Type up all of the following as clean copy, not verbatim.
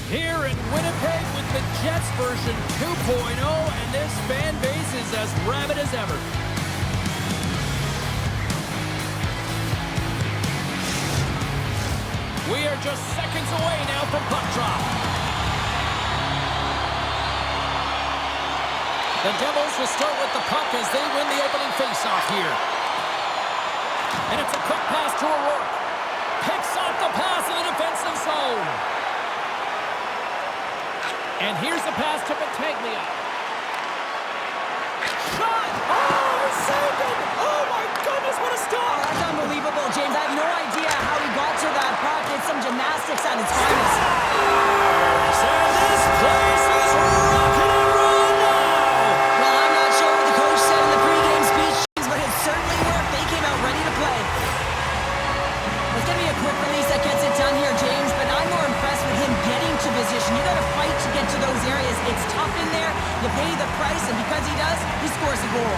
Here in Winnipeg with the Jets version 2.0, and this fan base is as rabid as ever. We are just seconds away now from puck drop. The Devils will start with the puck as they win the opening faceoff here. And it's a quick pass to O'Rourke. Picks off the pass in the defensive zone. And here's the pass to Battaglia. Shot! Oh, he saved it! Oh, my goodness, what a stop! Oh, that's unbelievable, James. I have no idea how he got to that puck. It's some gymnastics at its finest. And this place is rocking and rolling now! Well, I'm not sure what the coach said in the pregame speech, but it certainly worked. They came out ready to play. It's going to be a quick release that gets it done here, James, but I'm more impressed with him getting to position. You got to fight to get to those areas. It's tough in there. You pay the price, and because he does, he scores a goal.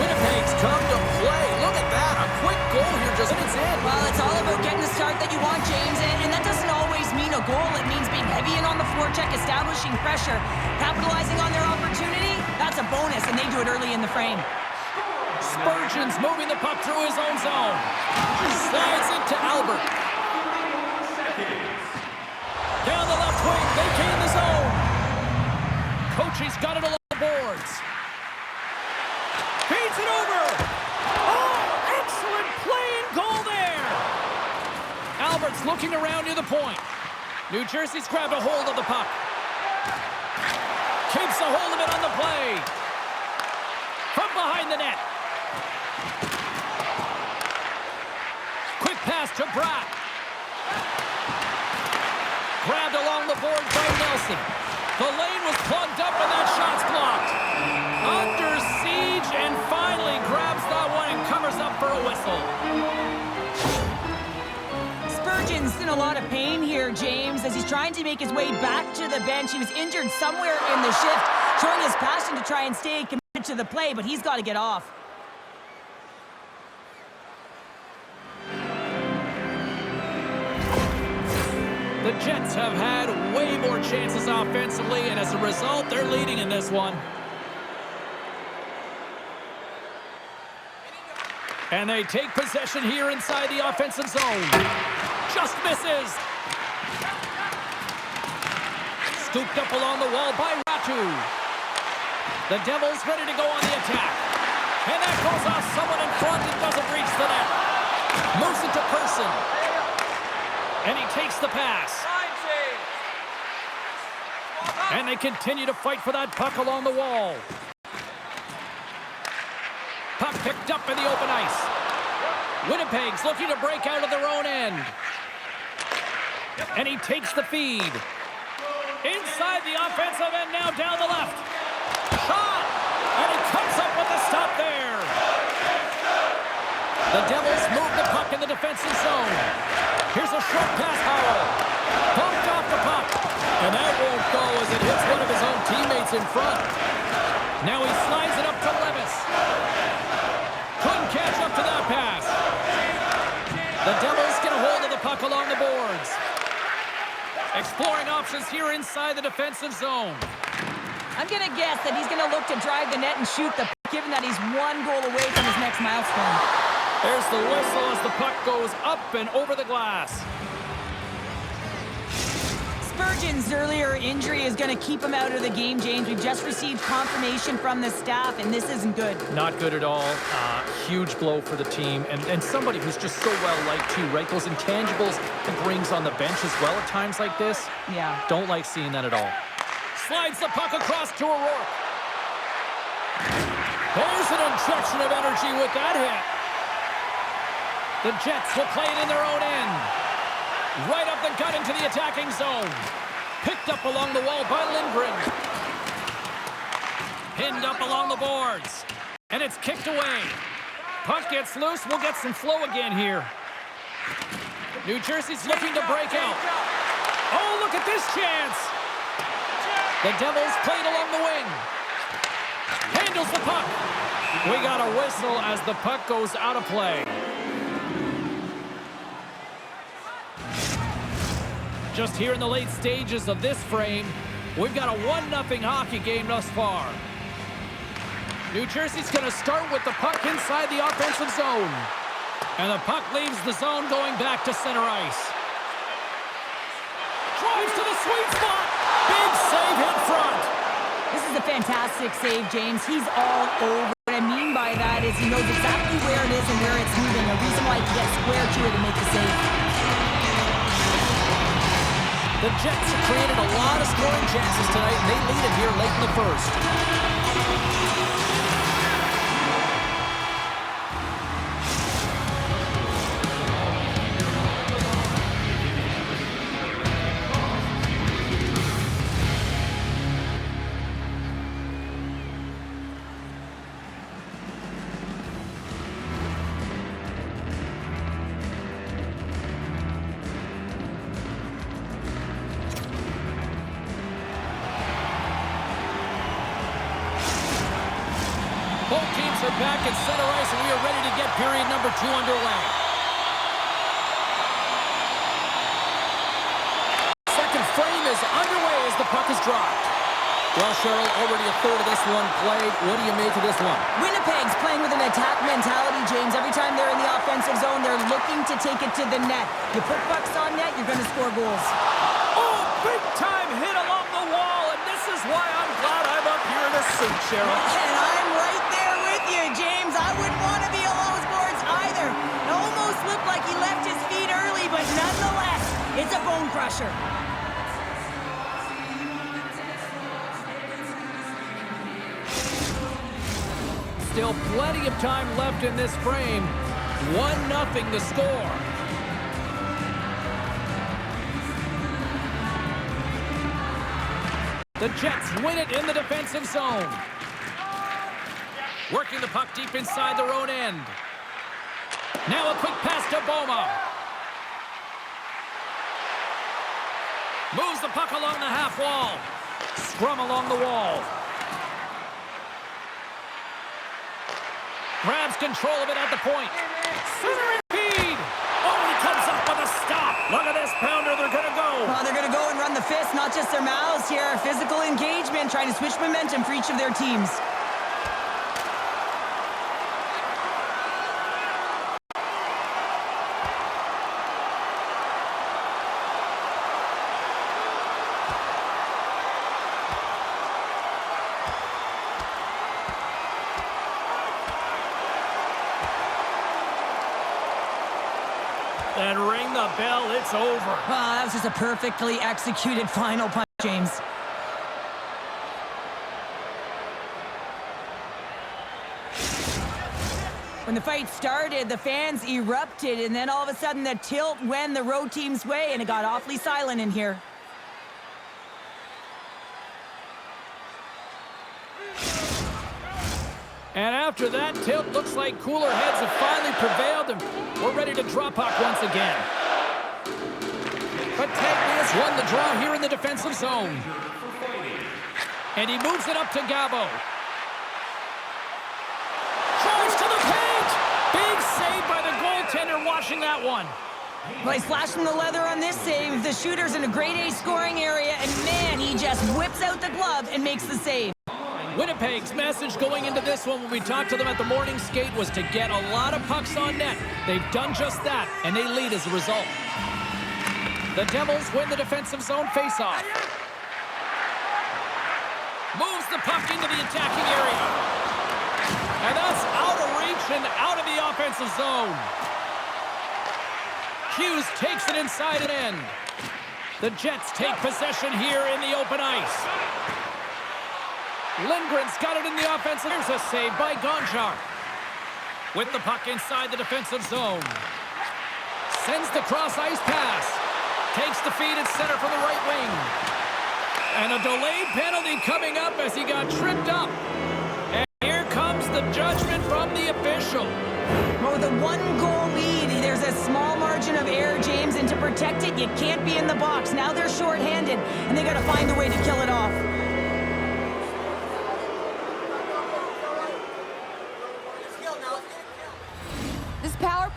Winnipeg's come to play. Look at that. A quick goal here just it's in. Well, it's all about getting the start that you want, James, and that doesn't always mean a goal. It means being heavy in on the forecheck, establishing pressure, capitalizing on their opportunity. That's a bonus, and they do it early in the frame. Spurgeon's moving the puck through his own zone. Slides it to Albert. Down the left wing, they gain the zone. Coachie's got it along the boards. Feeds it over. Oh, excellent play and goal there. Albert's looking around near the point. New Jersey's grabbed a hold of the puck. Keeps a hold of it on the play. From behind the net. Quick pass to Bratt. Grabbed along the board by Nelson. The lane was plugged up and that shot's blocked. Under siege and finally grabs that one and covers up for a whistle. Spurgeon's in a lot of pain here, James, as he's trying to make his way back to the bench. He was injured somewhere in the shift, showing his passion to try and stay committed to the play, but he's got to get off. The Jets have had way more chances offensively, and as a result, they're leading in this one. And they take possession here inside the offensive zone. Just misses. Scooped up along the wall by Ratu. The Devils ready to go on the attack. And that goes off someone in front and doesn't reach the net. Moves it to Person. And he takes the pass. And they continue to fight for that puck along the wall. Puck picked up in the open ice. Winnipeg's looking to break out of their own end. And he takes the feed. Inside the offensive end now down the left. Shot! And he comes up with the stop there. The Devils move the puck in the defensive zone. Here's a short pass, Howell. Bumped off the puck. And that won't go as it hits one of his own teammates in front. Now he slides it up to Levis. Couldn't catch up to that pass. The Devils get a hold of the puck along the boards. Exploring options here inside the defensive zone. I'm going to guess that he's going to look to drive the net and shoot the puck, given that he's one goal away from his next milestone. There's the whistle as the puck goes up and over the glass. Spurgeon's earlier injury is going to keep him out of the game, James. We've just received confirmation from the staff, and this isn't good. Not good at all. Huge blow for the team. And somebody who's just so well-liked, too, right? Those intangibles he brings on the bench as well at times like this. Yeah. Don't like seeing that at all. Slides the puck across to O'Rourke. There's an injection of energy with that hit. The Jets will play it in their own end. Right up the gut into the attacking zone. Picked up along the wall by Lindgren. Pinned up along the boards. And it's kicked away. Puck gets loose. We'll get some flow again here. New Jersey's looking to break out. Oh, look at this chance. The Devils played along the wing. Handles the puck. We got a whistle as the puck goes out of play. just here in the late stages of this frame, we've got a 1-0 hockey game thus far. New Jersey's going to start with the puck inside the offensive zone. And the puck leaves the zone going back to center ice. Drives to the sweet spot. Big save in front. This is a fantastic save, James. He's all over. What I mean by that is he knows exactly where it is and where it's moving. A reason why he can get square to it and make the save. The Jets have created a lot of scoring chances tonight, and they lead it here late in the first. Both teams are back at center ice, and we are ready to get period number 2 underway. Second frame is underway as the puck is dropped. Well, Cheryl, already a third of this one played. What do you make of this one? Winnipeg's playing with an attack mentality, James. Every time they're in the offensive zone, they're looking to take it to the net. You put pucks on net, you're going to score goals. Oh, big-time hit along the wall, and this is why I'm glad I'm up here in a suit, Cheryl. And I'm right there with you, James. I wouldn't want to be along sports either. It almost looked like he left his feet early, but nonetheless, it's a bone crusher. Still plenty of time left in this frame. 1-0 the score. The Jets win it in the defensive zone. Working the puck deep inside their own end. Now a quick pass to Boma. Moves the puck along the half wall. Scrum along the wall. Grabs control of it at the point. Centering feed. Oh, he comes up with a stop. Look at this pounder. They're going to go. Oh, they're going to go and run the fist, not just their mouths here. Physical engagement, trying to switch momentum for each of their teams. And ring the bell, it's over. That was just a perfectly executed final punch, James. When the fight started, the fans erupted, and then all of a sudden the tilt went the road team's way, and it got awfully silent in here. And after that tilt, looks like cooler heads have finally prevailed, and we're ready to draw puck once again. But Tegnius won the draw here in the defensive zone. And he moves it up to Gabo. Drives to the paint! Big save by the goaltender watching that one. Well, he's flashing the leather on this save. The shooter's in a grade A scoring area, and man, he just whips out the glove and makes the save. Winnipeg's message going into this one when we talked to them at the morning skate was to get a lot of pucks on net. They've done just that, and they lead as a result. The Devils win the defensive zone faceoff. Moves the puck into the attacking area. And that's out of reach and out of the offensive zone. Hughes takes it inside and in. The Jets take possession here in the open ice. Lindgren's got it in the offensive. Here's a save by Gonchar. With the puck inside the defensive zone. Sends the cross-ice pass. Takes the feed at center from the right wing. And a delayed penalty coming up as he got tripped up. And here comes the judgment from the official. Well, with a one-goal lead, there's a small margin of error, James, and to protect it, you can't be in the box. Now they're shorthanded, and they got to find a way to kill it off.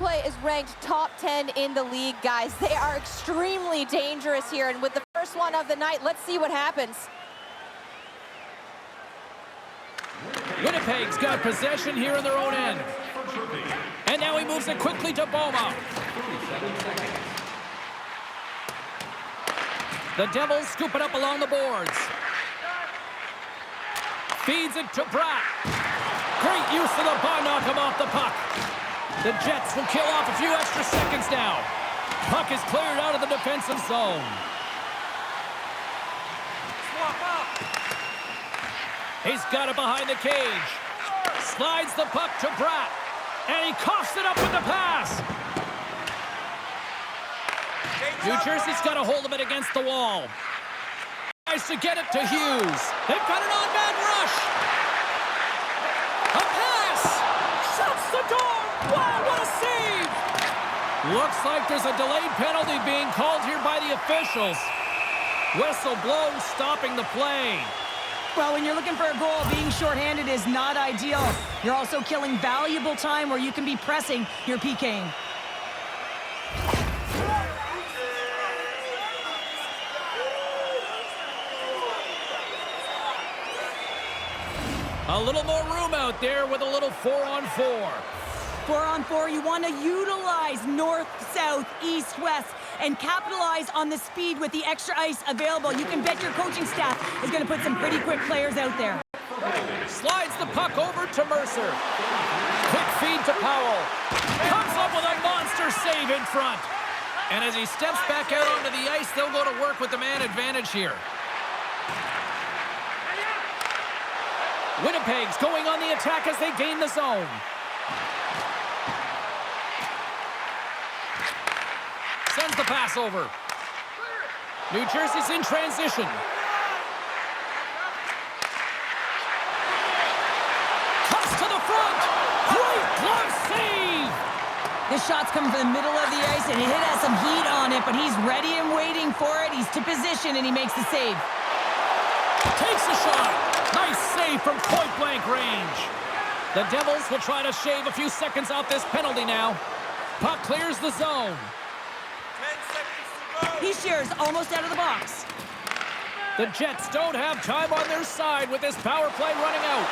play is ranked top 10 in the league, guys. They are extremely dangerous here, and with the first one of the night, let's see what happens. Winnipeg's got possession here in their own end. And now he moves it quickly to Boma. The Devils scoop it up along the boards. Feeds it to Bratt. Great use of the bar, knock him off the puck. The Jets will kill off a few extra seconds now. Puck is cleared out of the defensive zone. Swap up. He's got it behind the cage. Slides the puck to Bratt. And he coughs it up with the pass. New Jersey's got a hold of it against the wall. Tries to get it to Hughes. They've got an on-man rush. A pass. Shuts the door. Wow, what a save. Looks like there's a delayed penalty being called here by the officials. Whistle blown, stopping the play. Well, when you're looking for a goal, being shorthanded is not ideal. You're also killing valuable time where you can be pressing your PKing. A little more room out there with a little 4-on-4. 4-on-4, you want to utilize north, south, east, west, and capitalize on the speed with the extra ice available. You can bet your coaching staff is going to put some pretty quick players out there. Slides the puck over to Mercer. Quick feed to Powell. Comes up with a monster save in front. And as he steps back out onto the ice, they'll go to work with the man advantage here. Winnipeg's going on the attack as they gain the zone. Sends the pass over. New Jersey's in transition. Cuts to the front. Great glove save. This shot's coming from the middle of the ice, and it has some heat on it, but he's ready and waiting for it. He's to position, and he makes the save. Takes the shot. Nice save from point-blank range. The Devils will try to shave a few seconds off this penalty now. Puck clears the zone. 10 seconds to go. He shears almost out of the box. The Jets don't have time on their side with this power play running out.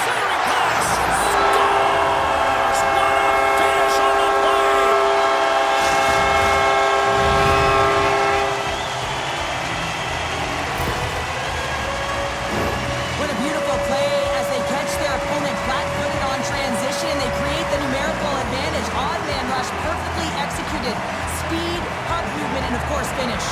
Centering pass. Scores! What a finish on the play! What a beautiful play as they catch their opponent flat-footed on transition. They create the numerical advantage. Odd man rush, perfectly executed. Speed, puck movement, and of course finish.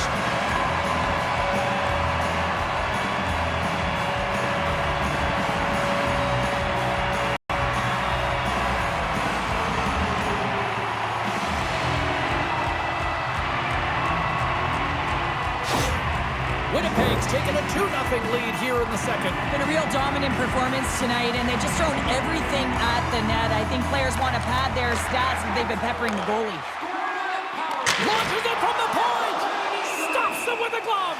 Winnipeg's taken a 2-0 lead here in the second. Been a real dominant performance tonight, and they've just thrown everything at the net. I think players want to pad their stats as they've been peppering the goalie. Launches it from the point! Stops him with a glove!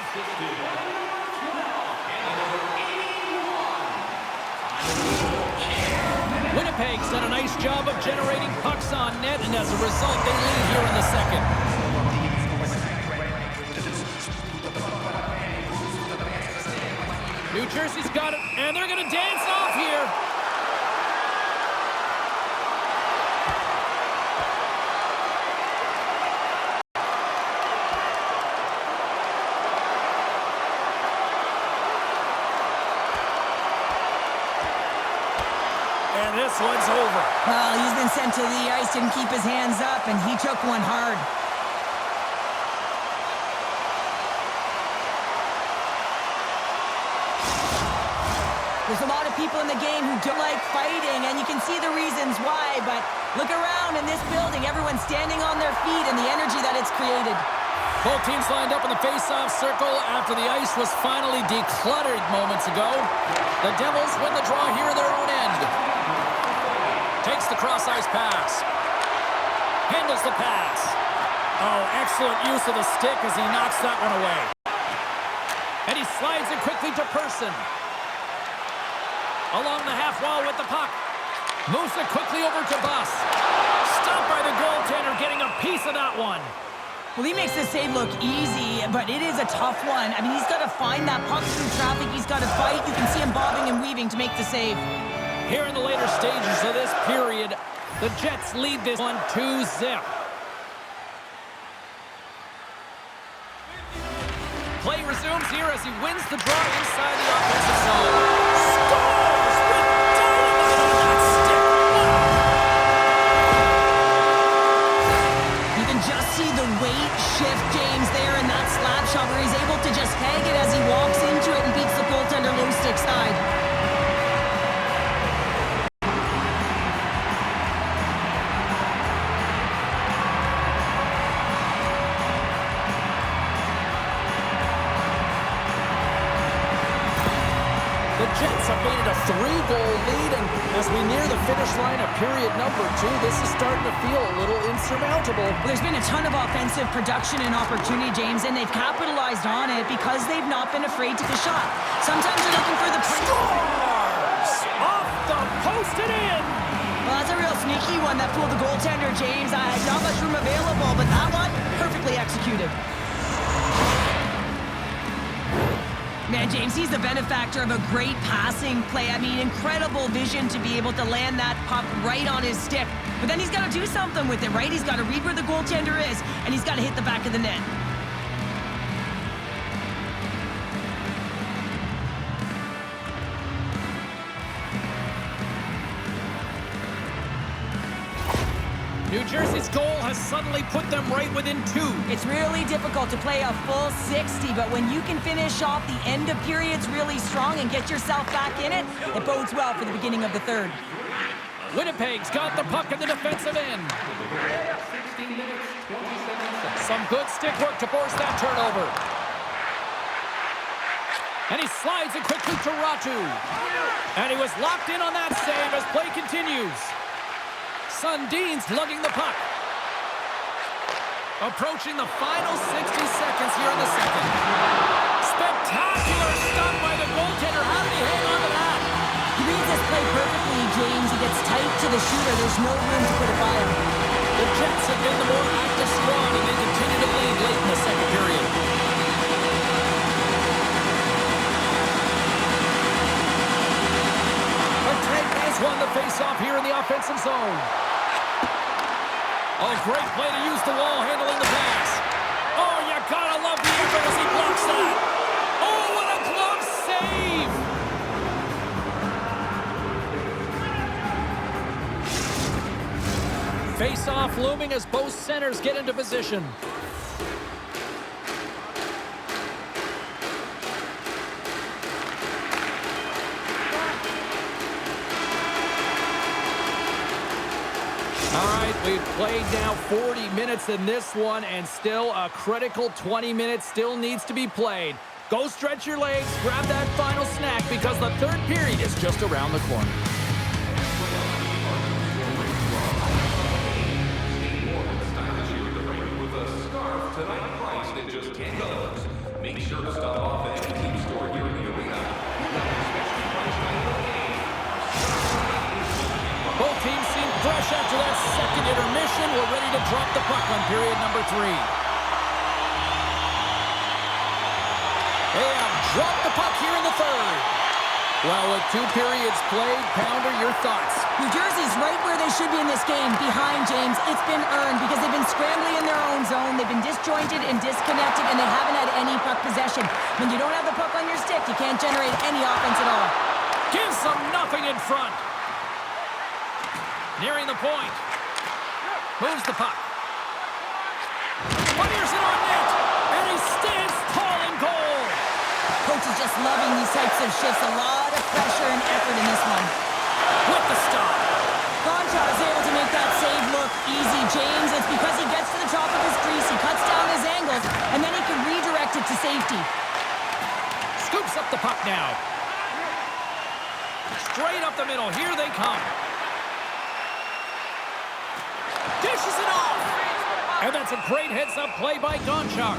Winnipeg's done a nice job of generating pucks on net, and as a result, they lead here in the second. New Jersey's got it, and they're going to dance off here. And this one's over. Well, he's been sent to the ice, didn't keep his hands up, and he took one hard. There's a lot of people in the game who don't like fighting, and you can see the reasons why, but look around in this building. Everyone's standing on their feet and the energy that it's created. Both teams lined up in the face-off circle after the ice was finally decluttered moments ago. The Devils win the draw here in their own end. Takes the cross-ice pass. Handles the pass. Oh, excellent use of the stick as he knocks that one away. And he slides it quickly to Person. Along the half wall with the puck. Moves it quickly over to Bus. Stopped by the goaltender, getting a piece of that one. Well, he makes the save look easy, but it is a tough one. I mean, he's got to find that puck through traffic. He's got to fight. You can see him bobbing and weaving to make the save. Here in the later stages of this period, the Jets lead this one 2-0. Play resumes here as he wins the draw inside the offensive zone. Scores with dynamite on that stick. You can just see the weight shift, James, there in that slap shot where he's able to just hang it as he walks into it and beats the goaltender low stick side. The Jets have made it a 3-goal lead, and as we near the finish line of period number 2, this is starting to feel a little insurmountable. Well, there's been a ton of offensive production and opportunity, James, and they've capitalized on it because they've not been afraid to the shot. Sometimes they're looking for the... Scores! Off the post and in! Well, that's a real sneaky one that fooled the goaltender, James. Not much room available, but that one, perfectly executed. Man, James, he's the benefactor of a great passing play. I mean, incredible vision to be able to land that puck right on his stick. But then he's got to do something with it, right? He's got to read where the goaltender is, and he's got to hit the back of the net. New Jersey's goal has suddenly put them right within 2. It's really difficult to play a full 60, but when you can finish off the end of periods really strong and get yourself back in it, it bodes well for the beginning of the third. Winnipeg's got the puck in the defensive end. Some good stick work to force that turnover. And he slides it quickly to Ratu. And he was locked in on that save as play continues. Sundin's lugging the puck. Approaching the final 60 seconds here in the second. Spectacular stop by the goaltender. How did he hang on to that? He reads this play perfectly, James. He gets tight to the shooter. There's no room to put it by him. The Jets have been the more active squad, and they continue to lead late in the second period. A great has won the face-off here in the offensive zone. Oh, great play to use the wall handling the pass. Oh, you gotta love the effort as he blocks that. Oh, what a glove save! Face-off looming as both centers get into position. All right, we've played now 40 minutes in this one, and still a critical 20 minutes still needs to be played. Go stretch your legs, grab that final snack, because the third period is just around the corner. Make sure to stop off at any team store here in the arena. Both teams seem fresh after that second intermission. We're ready to drop the puck on period number 3. They have dropped the puck here in the third. Well, with 2 periods played, Pounder, your thoughts? New Jersey's right where they should be in this game, behind James. It's been earned because they've been scrambling in their own zone. They've been disjointed and disconnected, and they haven't had any puck possession. When you don't have the puck on your stick, you can't generate any offense at all. Gives them nothing in front. Nearing the point. Moves the puck. Fires it on net. And he stands tall in goal. Coach is just loving these types of shifts. A lot of pressure and effort in this one. With the stop. Gonchar is able to make that save look easy, James. It's because he gets to the top of his crease, he cuts down his angles, and then he can redirect it to safety. Scoops up the puck now. Straight up the middle. Here they come. Dishes it off. And that's a great heads-up play by Gonchar.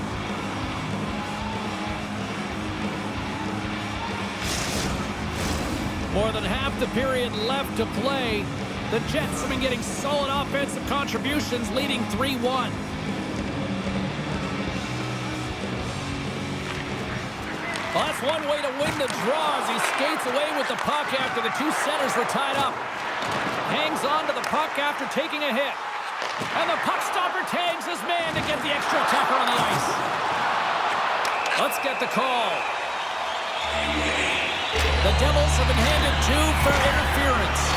More than half the period left to play. The Jets have been getting solid offensive contributions, leading 3-1. Well, that's one way to win the draw as he skates away with the puck after the two centers were tied up. Hangs on to the puck after taking a hit. And the puck stopper tags his man to get the extra attacker on the ice. Let's get the call. The Devils have been handed 2 for interference.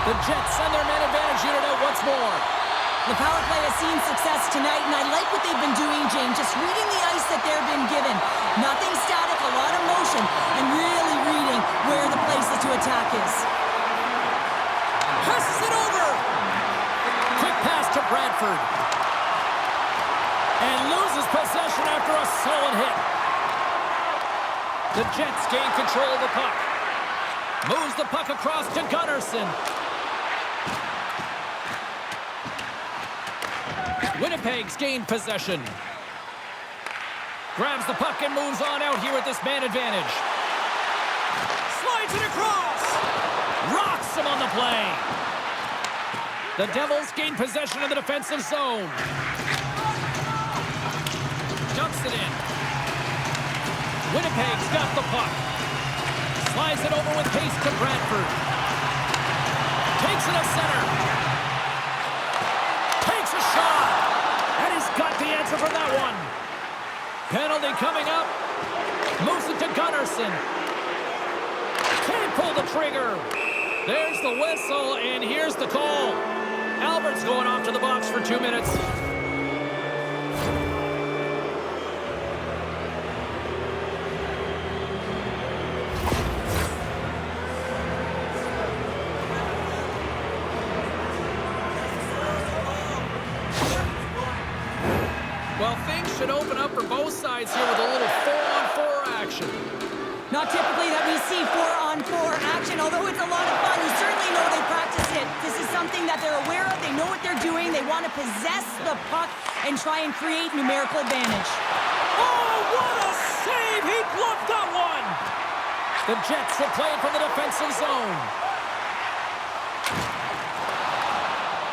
The Jets send their man advantage unit out once more. The power play has seen success tonight, and I like what they've been doing, James. Just reading the ice that they've been given. Nothing static, a lot of motion, and really reading where the places to attack is. Passes it over. Quick pass to Bradford. And loses possession after a solid hit. The Jets gain control of the puck. Moves the puck across to Gunnarsson. Winnipeg's gained possession. Grabs the puck and moves on out here with this man advantage. Slides it across. Rocks him on the play. The Devils gain possession of the defensive zone. Dumps it in. Winnipeg's got the puck. Slides it over with pace to Bradford. Takes it to center. Takes a shot. And he's got the answer for that one. Penalty coming up. Moves it to Gunnarsson. Can't pull the trigger. There's the whistle, and here's the call. Albert's going off to the box for 2 minutes. Well, things should open up for both sides here with a little 4-on-4 action. Not typically that we see 4-on-4 action, although it's a lot of fun. You certainly know they practice it. This is something that they're aware of. They know what they're doing. They want to possess the puck and try and create numerical advantage. Oh, what a save! He bluffed that one! The Jets have played from the defensive zone.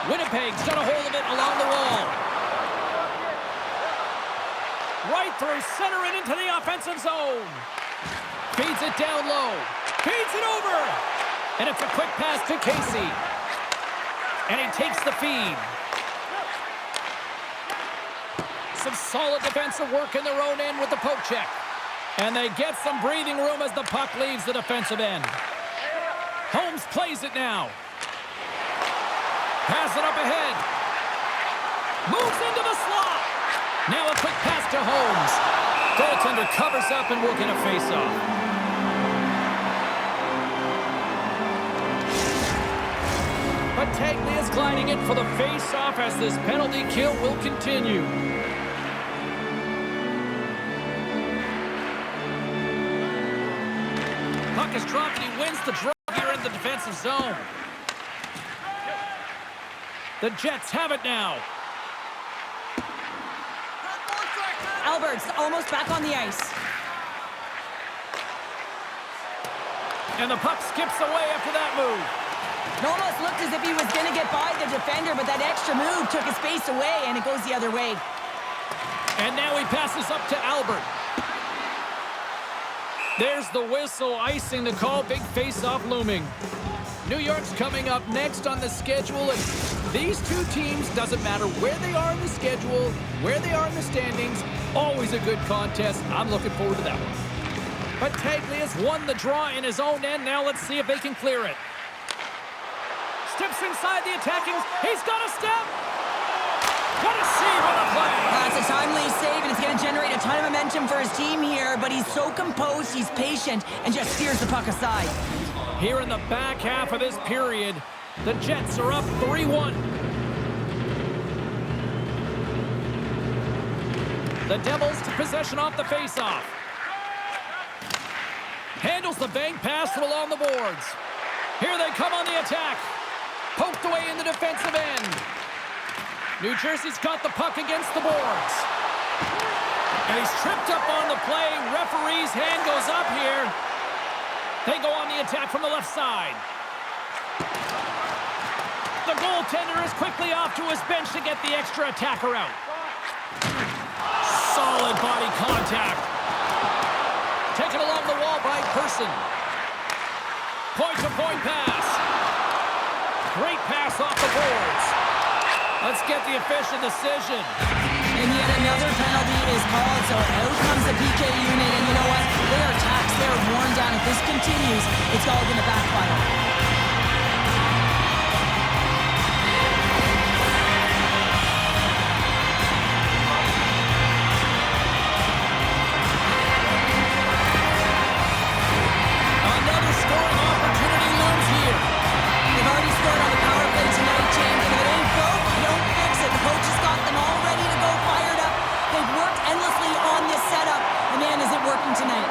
Winnipeg's got a hold of it along the wall. Right through center and into the offensive zone. Feeds it down low. Feeds it over. And it's a quick pass to Casey. And he takes the feed. Some solid defensive work in their own end with the poke check. And they get some breathing room as the puck leaves the defensive end. Holmes plays it now. Pass it up ahead. Moves into the slot. Now a quick pass to Holmes. Goaltender covers up and will get a face-off. But Tagley is gliding in for the face-off as this penalty kill will continue. Puck is dropped and he wins the draw here in the defensive zone. The Jets have it now. Albert's almost back on the ice. And the puck skips away after that move. It almost looked as if he was going to get by the defender, but that extra move took his space away, and it goes the other way. And now he passes up to Albert. There's the whistle, icing the call. Big face-off looming. New York's coming up next on the schedule, and these two teams, doesn't matter where they are in the schedule, where they are in the standings, always a good contest. I'm looking forward to that one. But Tagley has won the draw in his own end. Now let's see if they can clear it. Steps inside the attacking. He's got a step. What a save on the play. It's a timely save, and it's going to generate a ton of momentum for his team here, but he's so composed, he's patient, and just steers the puck aside. Here in the back half of this period, the Jets are up 3-1. The Devils to possession off the faceoff. Handle Steals the bank pass from along the boards. Here they come on the attack. Poked away in the defensive end. New Jersey's got the puck against the boards. And he's tripped up on the play. Referee's hand goes up here. They go on the attack from the left side. The goaltender is quickly off to his bench to get the extra attacker out. Solid body contact. Taken along the wall by Person. Point-to-point pass. Great pass off the boards. Let's get the official decision. And yet another penalty is called, so out comes the PK unit, and you know what? They are taxed, they are worn down. If this continues, it's all going to backfire. Another scoring opportunity looms here. They've already scored on the power play tonight, James, and if it ain't broke, you don't fix it. The coach has got them all ready to go, fired up. They've worked endlessly on this setup, and man, is it working tonight.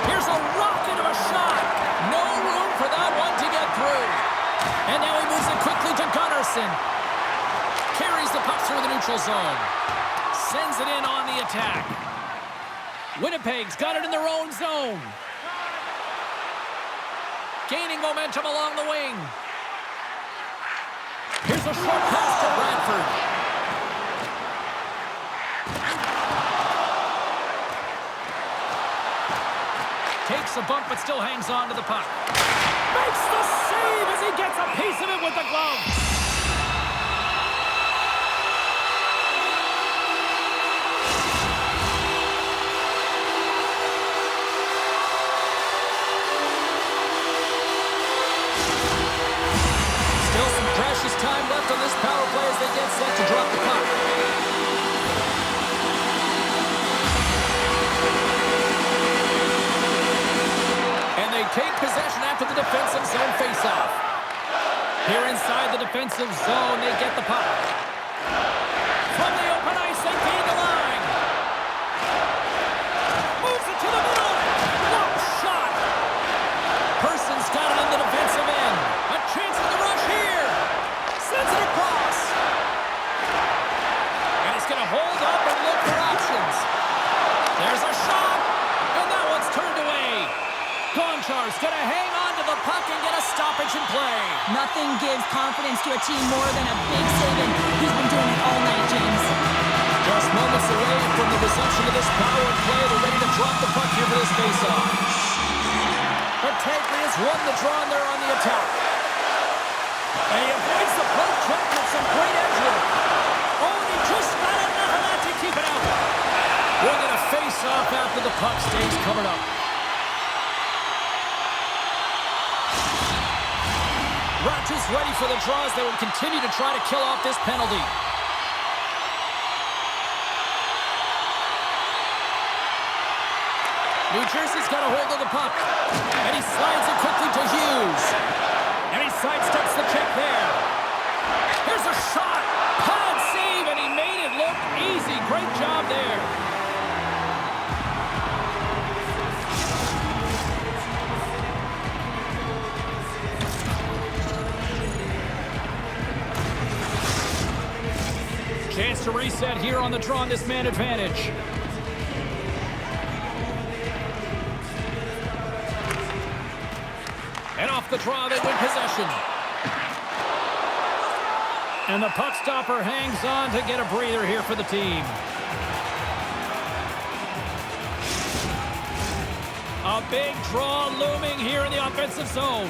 Here's a rocket of a shot. No room for that one to get through. And now he moves it quickly to Gunnarsson. Carries the puck through the neutral zone. Sends it in on the attack. Winnipeg's got it in their own zone. Gaining momentum along the wing. Here's a short pass to Bradford. Takes a bump but still hangs on to the puck. Makes the save as he gets a piece of it with the glove. Still some precious time left on this power play as they get set to drop the puck. And they take possession after the defensive zone faceoff. Here inside the defensive zone, they get the puck. From the open ice, they gain the line. Moves it to the middle. What shot! Person's got it in the defensive end. A chance for the rush here. Sends it across. And he's going to hold up and look for options. There's a shot. And that one's turned away. Gonchar's going to hang on to the puck and get a stoppage in play. Nothing gives confidence to a team more than a big save, and he's been doing it all night, James. Just moments away from the resumption of this power play. They're ready to drop the puck here for this faceoff. But Taglia's won the draw and they're on the attack. And he avoids the poke check with some great edge work. Oh, and he just got enough of that to keep it out. We're going to face off after the puck stays covered up. Rogers ready for the draws. They will continue to try to kill off this penalty. New Jersey's got a hold of the puck. And he slides it quickly to Hughes. And he sidesteps the check there. Here's a shot. Pad save, and he made it look easy. Great job there. Chance to reset here on the draw on this man advantage. And off the draw, they win possession. And the puck stopper hangs on to get a breather here for the team. A big draw looming here in the offensive zone.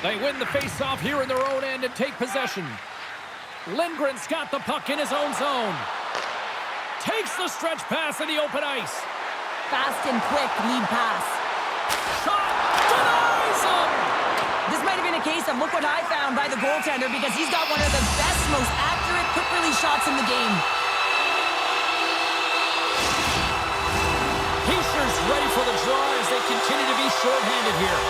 They win the faceoff here in their own end and take possession. Lindgren's got the puck in his own zone. Takes the stretch pass in the open ice. Fast and quick lead pass. Shot! Denies him! This might have been a case of look what I found by the goaltender, because he's got one of the best, most accurate quick release shots in the game. Heischer's ready for the draw as they continue to be shorthanded here.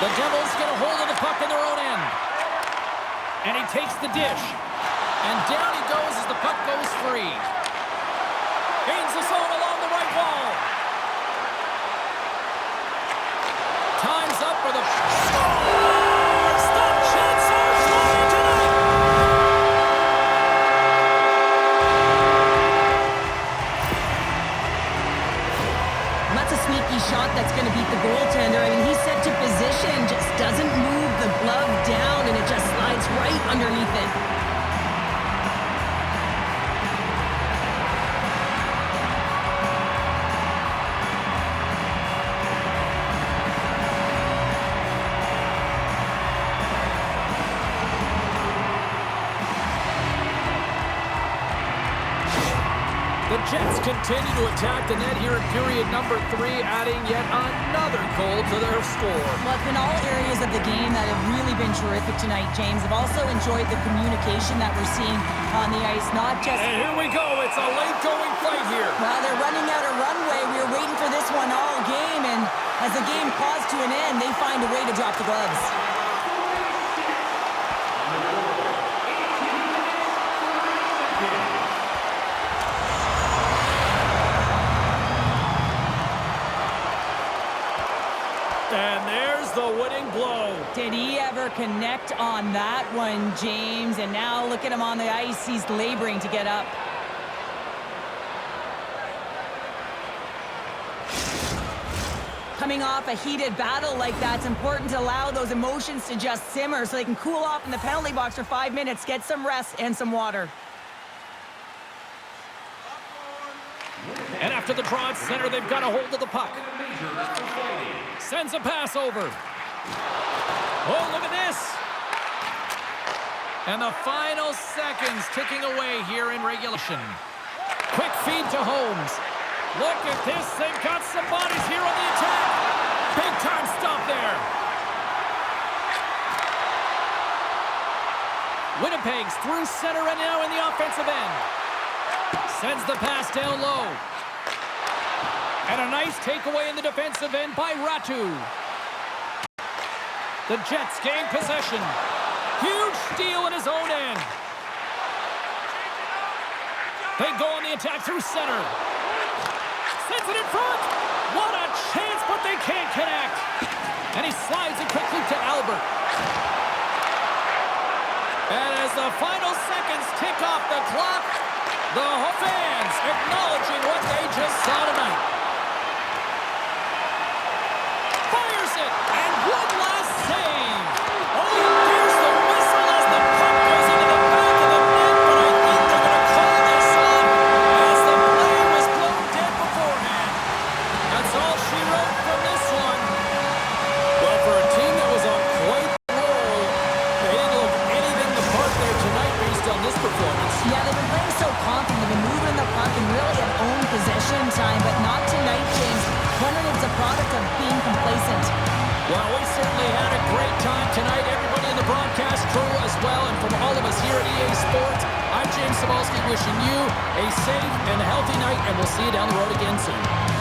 The Devils get a hold of the puck in their own end. And he takes the dish. And down he goes as the puck goes free. Gains the zone along the right wall. Time's up for the... Score! Stop chance are flying tonight! That's a sneaky shot that's going to beat the goaltender. I mean, he's set to position, just doesn't move the glove down, and it just slides right underneath it. The Jets continue to attack the net here in period number 3, adding yet another goal to their score. Well, it's been all areas of the game that have really been terrific tonight, James. I've also enjoyed the communication that we're seeing on the ice, not just... And here we go. It's a late-going fight here. Well, they're running out of runway. We were waiting for this one all game, and as the game paused to an end, they find a way to drop the gloves. And there's the winning blow. Did he ever connect on that one, James? And now look at him on the ice. He's laboring to get up. Coming off a heated battle like that, it's important to allow those emotions to just simmer so they can cool off in the penalty box for 5 minutes, get some rest and some water. And after the draw at center, they've got a hold of the puck. Sends a pass over. Oh, look at this. And the final seconds ticking away here in regulation. Quick feed to Holmes. Look at this. They've got some bodies here on the attack. Big time stop there. Winnipeg's through center and now in the offensive end. Sends the pass down low. And a nice takeaway in the defensive end by Ratu. The Jets gain possession. Huge steal in his own end. They go on the attack through center. Sends it in front. What a chance, but they can't connect. And he slides it quickly to Albert. And as the final seconds tick off the clock, the fans acknowledging what they just saw tonight. Fires it, and one last save. Oh, here's the whistle as the puck goes into the back of the net, but I think they're going to call this off as the play was blown dead beforehand. That's all she wrote from this one. Well, for a team that was on quite the roll, they didn't look anything the part there tonight based on this performance. Yeah, they've been playing so confident. They've been moving the puck and really have owned possession time, but not tonight, James. Wondering if it's a product of being complacent. Well, we certainly had a great time tonight. Everybody in the broadcast crew as well, and from all of us here at EA Sports, I'm James Cybulski wishing you a safe and healthy night, and we'll see you down the road again soon.